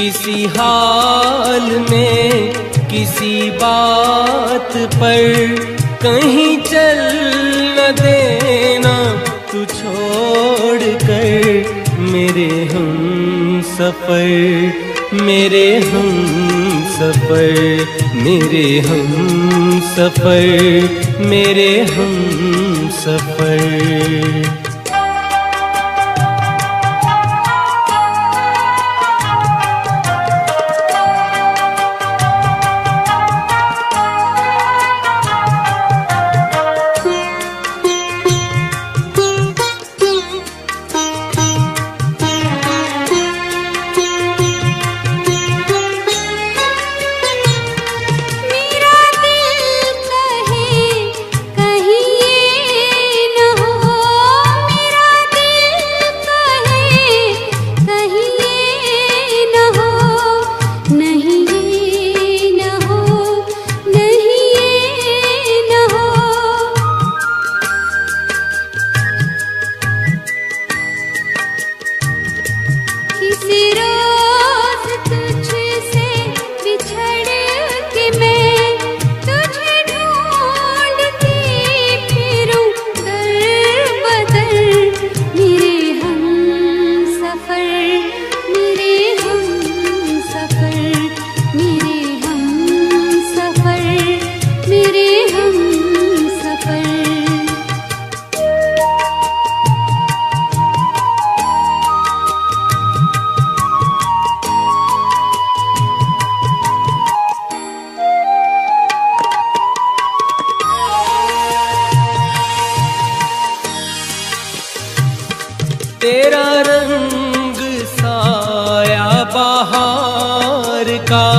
किसी हाल में किसी बात पर कहीं चल न देना तू छोड़ कर मेरे हम सफर, मेरे हम सफर, मेरे हम सफर, मेरे हम सफर। तेरा रंग साया बहार का,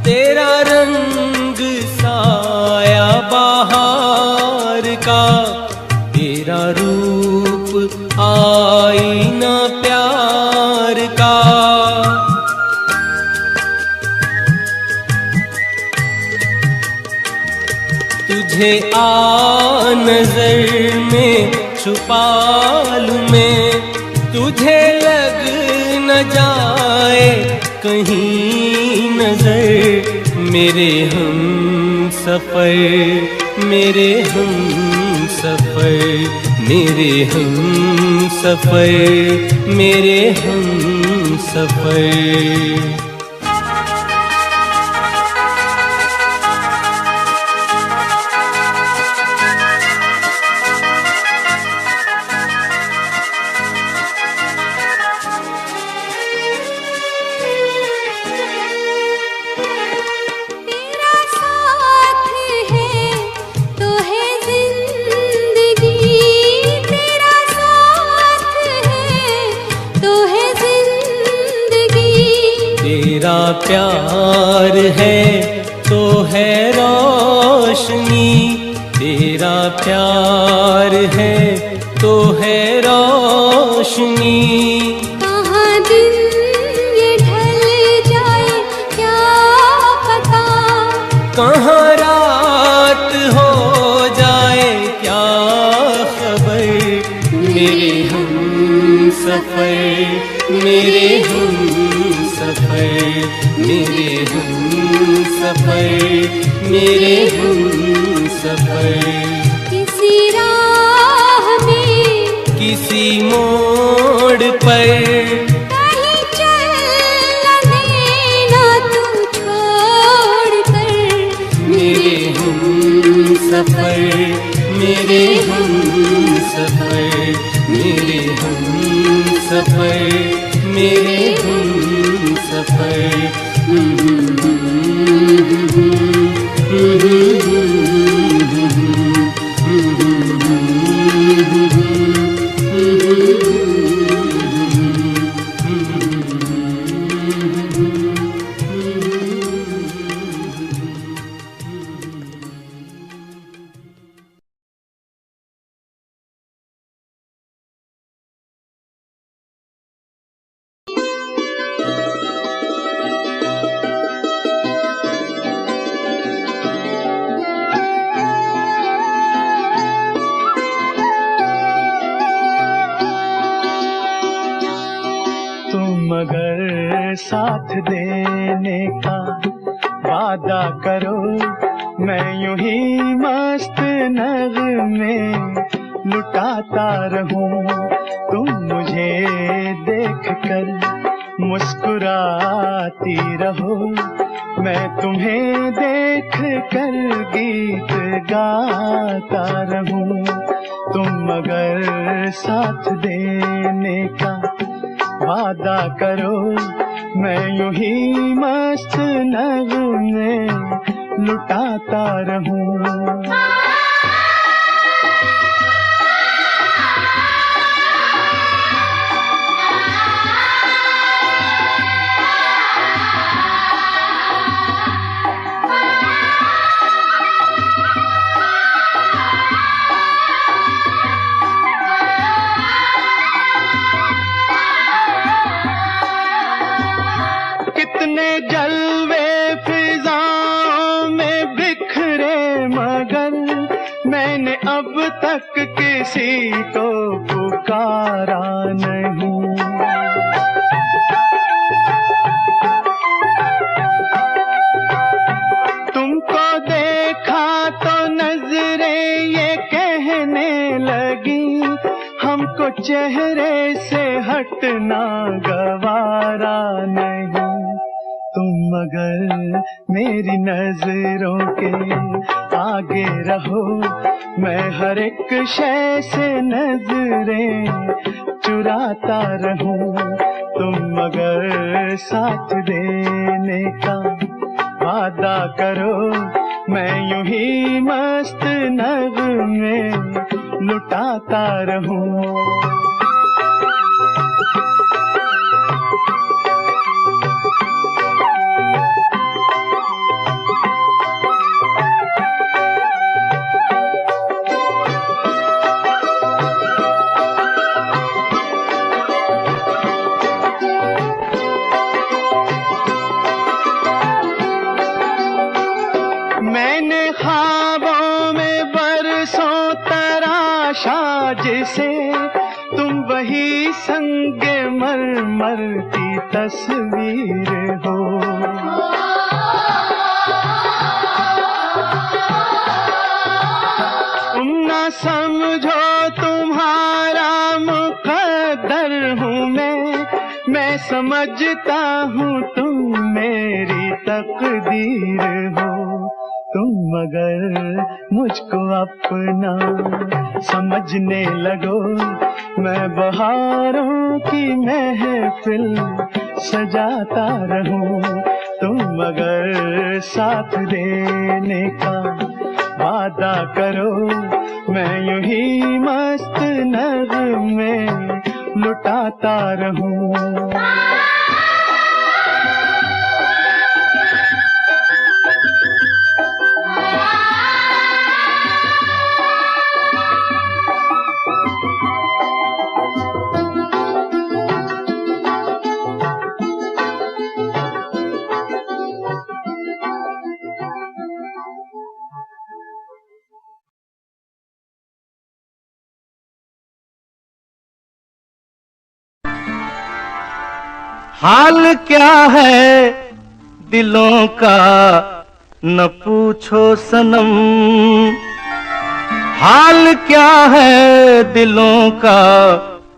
तेरा रंग साया बहार का, तेरा रूप आईना प्यार का। तुझे आ नजर में छुपा लूं मैं, तुझे लग न जाए कहीं नजर मेरे हम सफर, मेरे हम सफर, मेरे हम सफर, मेरे हम सफर। तेरा प्यार है तो है रोशनी, तेरा प्यार है तो है रोशनी। कहाँ दिन ये ढल जाए क्या पता, कहाँ रात हो जाए क्या खबर। मेरे हम सफर, मेरे हम सफर, मेरे हम सफर, मेरे हम सफर। किसी राह में किसी मोड़ पर कहीं चल न देना तू छोड़ कर मेरे हम सफर, मेरे हम सफर, मेरे हम सफर, मेरे हम सफर। साथ देने का वादा करो, मैं यूं ही मस्त नगमे लुटाता रहूं। तुम मुझे देख कर मुस्कुराती रहो, मैं तुम्हें देख कर गीत गाता रहूं। तुम अगर साथ देने का वादा करो, मैं यूं ही मस्त नगमे लुटाता रहूं। कितने जलवे फिजाओं में बिखरे, मगर मैंने अब तक किसी को पुकारा नहीं। तुमको देखा तो नजरें ये कहने लगी, हमको चेहरे से हटना गवारा नहीं। तुम मगर मेरी नजरों के आगे रहो, मैं हर एक शय से नजरें चुराता रहूं। तुम मगर साथ देने का वादा करो, मैं यूं ही मस्त नगमे लुटाता रहूं। मैंने ख्वाबों में बरसों तराशा जिसे, तुम वही संगे मरमर की तस्वीर हो। तुम ना समझो तुम्हारा मुकद्दर हूँ मैं समझता हूँ तुम मेरी तकदीर हो। तुम मगर मुझको अपना समझने लगो, मैं बहारों की महफिल सजाता रहूं। तुम मगर साथ देने का वादा करो, मैं यूं ही मस्त नगमे लुटाता रहूं। हाल क्या है दिलों का न पूछो सनम, हाल क्या है दिलों का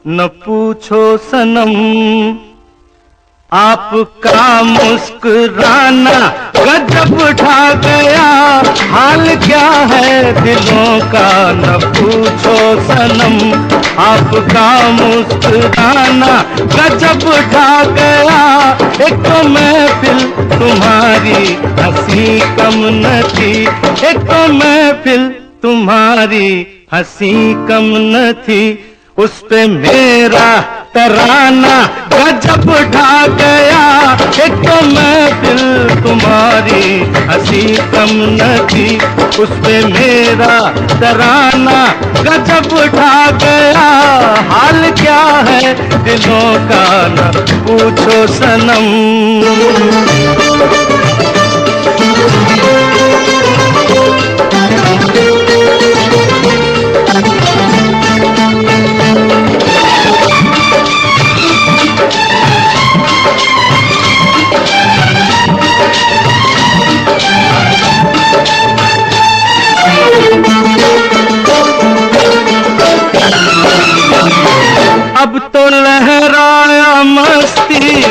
न पूछो सनम। आपका मुस्कुराना गजब ढा गया, हाल क्या है दिलों का न पूछो सनम। आपका मुस्कुराना गजब ढा गया, एक तो महफिल तुम्हारी हंसी कम न थी, एक तो महफिल तुम्हारी हंसी कम न थी। उस पे मेरा तराना गजब ढा गया, एक तो महफिल तुम्हारी हंसी कम न थी। उस पे मेरा तराना गजब ढा गया, हाल क्या है दिलों का न पूछो सनम।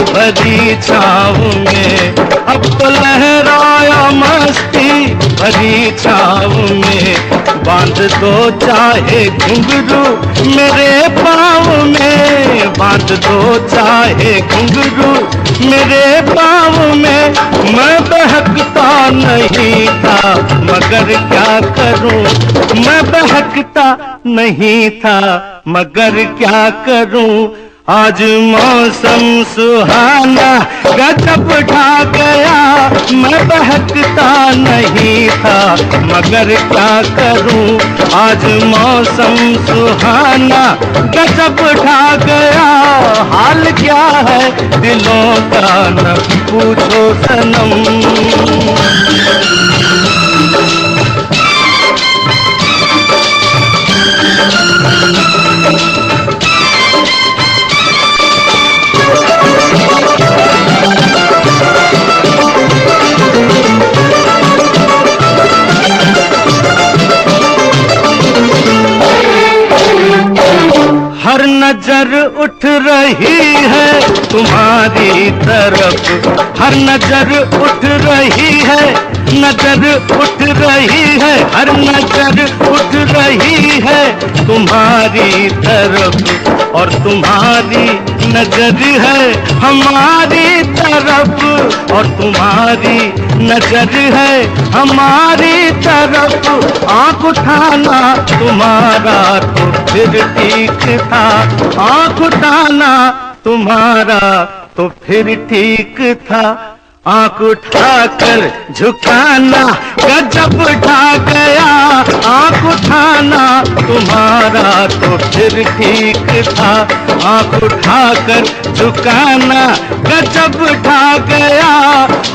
भरी छाँव में, अब तो लहराया मस्ती भरी छाँव में। बांध दो चाहे घुंघरू मेरे पाँव में, बांध दो चाहे घुंघरू मेरे पाँव में। मैं बहकता नहीं था मगर क्या करूं, मैं बहकता नहीं था मगर क्या करूं। आज मौसम सुहाना गजब ढा गया, मैं बहकता नहीं था मगर क्या करूं। आज मौसम सुहाना गजब ढा गया, हाल क्या है दिलों का न पूछो सनम। हर नजर उठ रही है तुम्हारी तरफ, हर नजर उठ रही है, नजर उठ रही है, हर नजर उठ रही है तुम्हारी तरफ। और तुम्हारी नजर है हमारी तरफ, और तुम्हारी नजर है हमारी तरफ। आँख उठाना तुम्हारा तो फिर ठीक था, आँख उठाना तुम्हारा तो फिर ठीक था। आँख उठाकर झुकाना गजब ढा गया, आँख उठाना तुम्हारा तो फिर ठीक था। आँख उठाकर झुकाना गजब ढा गया,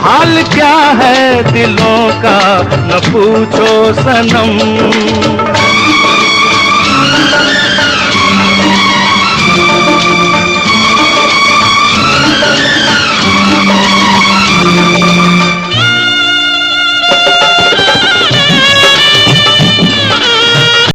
हाल क्या है दिलों का न पूछो सनम।